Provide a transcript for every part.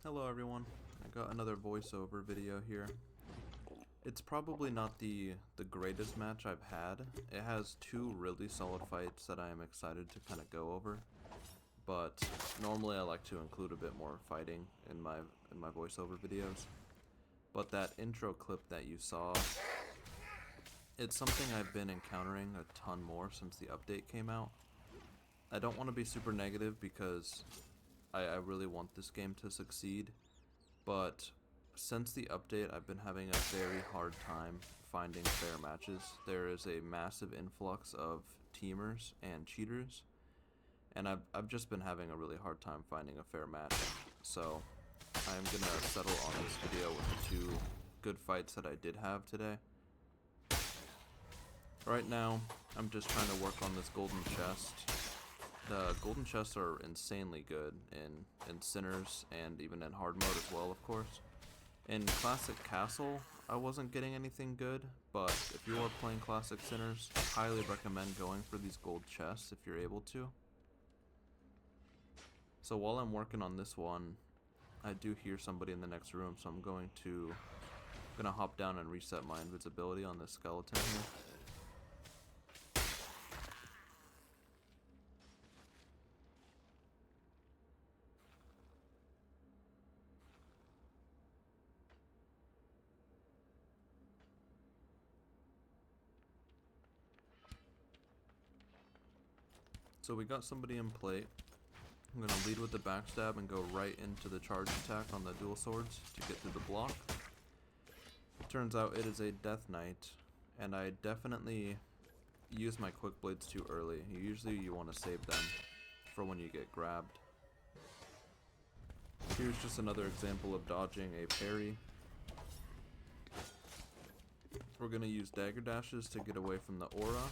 Hello everyone, I got another voiceover video here. It's probably not the greatest match I've had. It has two really solid fights that I am excited to kind of go over, but normally I like to include a bit more fighting in my voiceover videos. But that intro clip that you saw, it's something I've been encountering a ton more since the update came out. I don't want to be super negative because I really want this game to succeed, but since the update I've been having a very hard time finding fair matches. There is a massive influx of teamers and cheaters, and I've just been having a really hard time finding a fair match. So I'm gonna settle on this video with the two good fights that I did have today. Right now I'm just trying to work on this golden chest. The golden chests are insanely good in Sinners and even in hard mode as well, of course. In Classic Castle, I wasn't getting anything good, but if you are playing Classic Sinners, I highly recommend going for these gold chests if you're able to. So while I'm working on this one, I do hear somebody in the next room, so I'm gonna hop down and reset my invisibility on this skeleton here. So we got somebody in plate. I'm going to lead with the backstab and go right into the charge attack on the dual swords to get through the block. Turns out it is a Death Knight, and I definitely use my quick blades too early. Usually you want to save them for when you get grabbed. Here's just another example of dodging a parry. We're going to use dagger dashes to get away from the aura.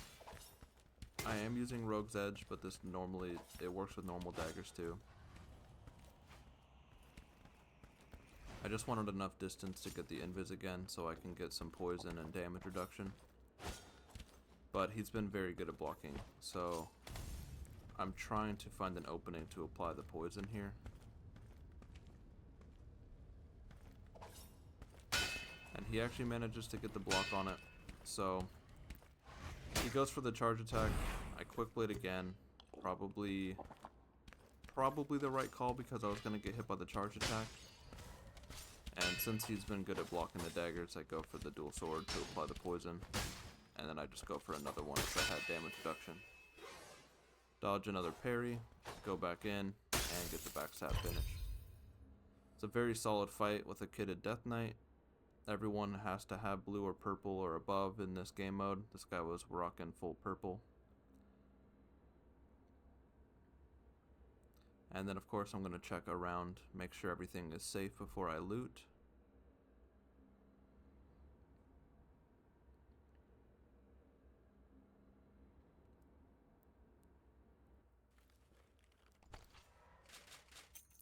I am using Rogue's Edge, but it works with normal daggers too. I just wanted enough distance to get the invis again so I can get some poison and damage reduction. But he's been very good at blocking, so I'm trying to find an opening to apply the poison here. And he actually manages to get the block on it, so he goes for the charge attack. I quick blade again. Probably the right call because I was going to get hit by the charge attack. And since he's been good at blocking the daggers, I go for the dual sword to apply the poison. And then I just go for another one if I had damage reduction. Dodge another parry, go back in, and get the backstab finish. It's a very solid fight with a kitted Death Knight. Everyone has to have blue or purple or above in this game mode. This guy was rocking full purple. And then of course I'm going to check around, make sure everything is safe before I loot.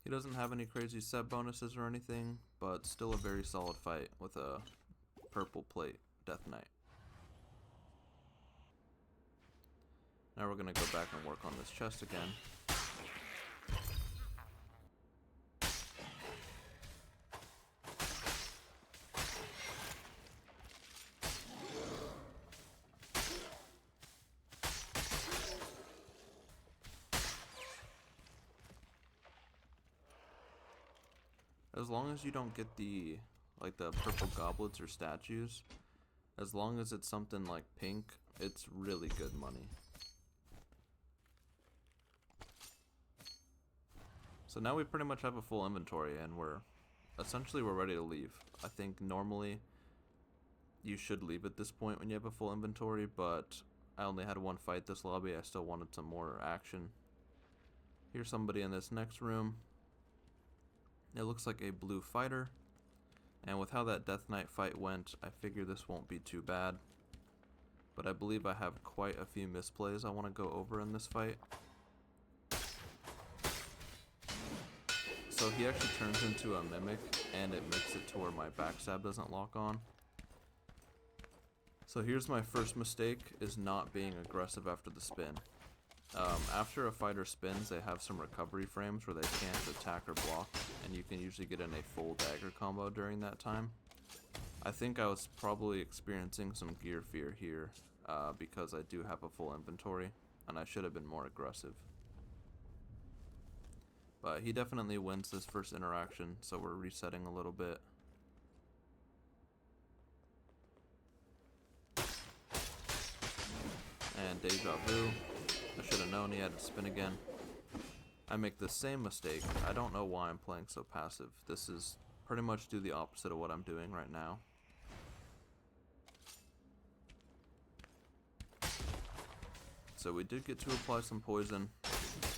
He doesn't have any crazy set bonuses or anything, but still a very solid fight with a purple plate Death Knight. Now we're going to go back and work on this chest again. As long as you don't get the purple goblets or statues, as long as it's something like pink, it's really good money. So now we pretty much have a full inventory and we're ready to leave. I think normally you should leave at this point when you have a full inventory, but I only had one fight this lobby. I still wanted some more action. Here's somebody in this next room. It looks like a blue fighter, and with how that Death Knight fight went, I figure this won't be too bad. But I believe I have quite a few misplays I want to go over in this fight. So he actually turns into a mimic, and it makes it to where my backstab doesn't lock on. So here's my first mistake, is not being aggressive after the spin. After a fighter spins, they have some recovery frames where they can't attack or block, and you can usually get in a full dagger combo during that time. I think I was probably experiencing some gear fear here, because I do have a full inventory, and I should have been more aggressive. But he definitely wins this first interaction, so we're resetting a little bit. And deja vu. I should have known he had to spin again. I make the same mistake. I don't know why I'm playing so passive. This is pretty much do the opposite of what I'm doing right now. So we did get to apply some poison.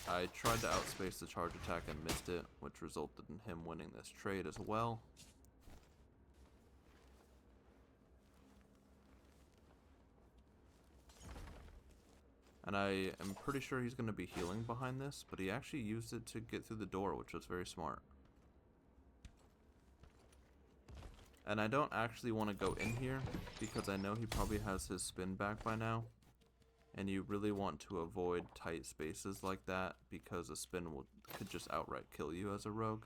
I tried to outspace the charge attack and missed it, which resulted in him winning this trade as well. And I am pretty sure he's going to be healing behind this, but he actually used it to get through the door, which was very smart. And I don't actually want to go in here, because I know he probably has his spin back by now. And you really want to avoid tight spaces like that, because a spin could just outright kill you as a rogue.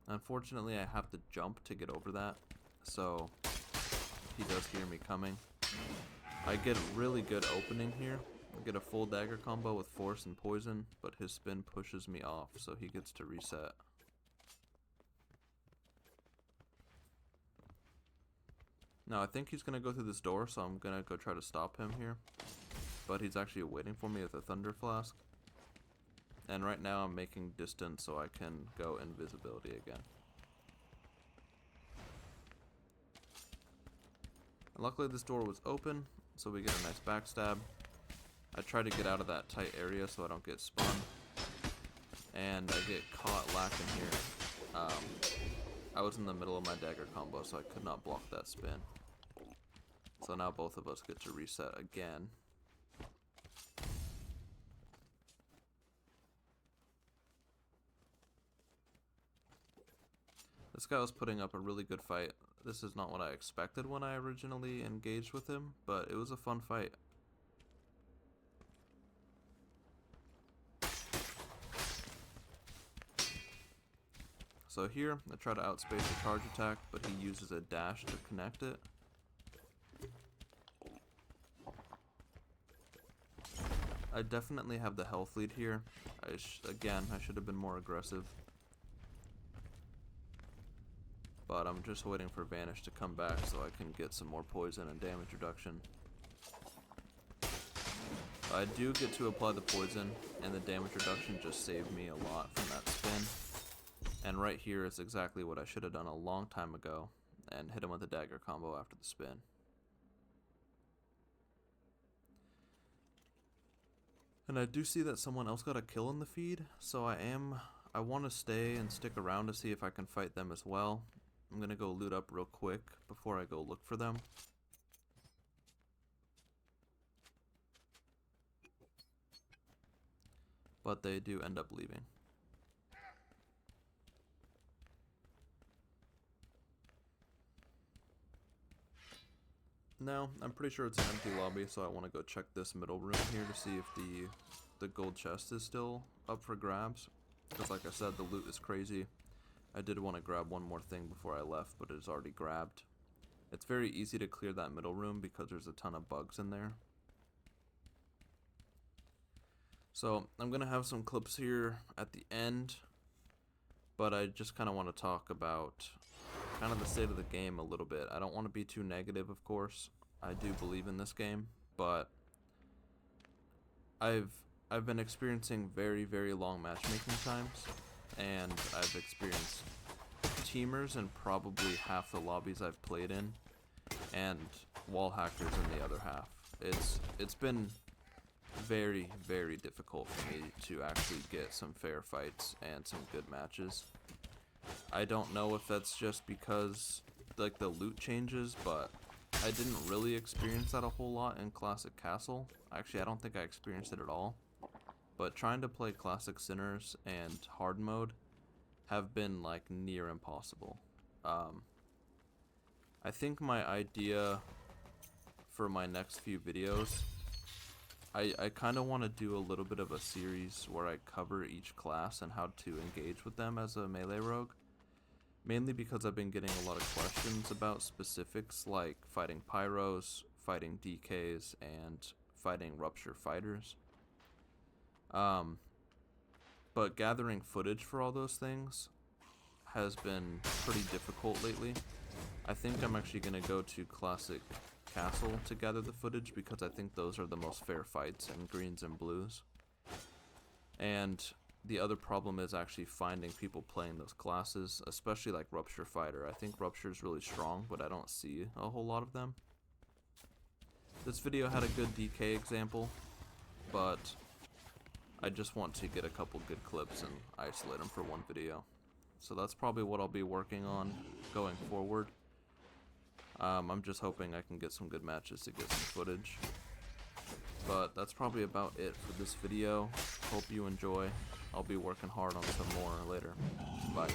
Unfortunately, I have to jump to get over that, so he does hear me coming. I get a really good opening here. I get a full dagger combo with force and poison, but his spin pushes me off, so he gets to reset. Now I think he's going to go through this door, so I'm going to go try to stop him here. But he's actually waiting for me with a thunder flask. And right now I'm making distance so I can go invisibility again. And luckily this door was open, so we get a nice backstab. I try to get out of that tight area so I don't get spun. And I get caught lacking here. I was in the middle of my dagger combo, so I could not block that spin. So now both of us get to reset again. This guy was putting up a really good fight. This is not what I expected when I originally engaged with him, but it was a fun fight. So here, I try to outspace the charge attack, but he uses a dash to connect it. I definitely have the health lead here. Again, I should have been more aggressive. But I'm just waiting for Vanish to come back so I can get some more poison and damage reduction. I do get to apply the poison, and the damage reduction just saved me a lot from that spin. And right here is exactly what I should have done a long time ago, and hit him with a dagger combo after the spin. And I do see that someone else got a kill in the feed, so I want to stay and stick around to see if I can fight them as well. I'm going to go loot up real quick before I go look for them. But they do end up leaving. Now, I'm pretty sure it's an empty lobby, so I want to go check this middle room here to see if the gold chest is still up for grabs. Because like I said, the loot is crazy. I did want to grab one more thing before I left, but it is already grabbed. It's very easy to clear that middle room because there's a ton of bugs in there. So I'm going to have some clips here at the end, but I just kind of want to talk about kind of the state of the game a little bit. I don't want to be too negative, of course. I do believe in this game, but I've been experiencing very, very long matchmaking times, and I've experienced teamers in probably half the lobbies I've played in, and wall hackers in the other half. It's been very, very difficult for me to actually get some fair fights and some good matches. I don't know if that's just because like the loot changes, but I didn't really experience that a whole lot in Classic Castle. Actually, I don't think I experienced it at all. But trying to play Classic Sinners and hard mode have been like near impossible. I think my idea for my next few videos, I kind of want to do a little bit of a series where I cover each class and how to engage with them as a melee rogue. Mainly because I've been getting a lot of questions about specifics like fighting pyros, fighting DKs, and fighting rupture fighters. But gathering footage for all those things has been pretty difficult lately. I think I'm actually going to go to Classic Castle to gather the footage because I think those are the most fair fights in greens and blues. And the other problem is actually finding people playing those classes, especially like Rupture Fighter. I think Rupture is really strong, but I don't see a whole lot of them. This video had a good DK example, but I just want to get a couple good clips and isolate them for one video. So that's probably what I'll be working on going forward. I'm just hoping I can get some good matches to get some footage. But that's probably about it for this video. Hope you enjoy. I'll be working hard on some more later. Bye.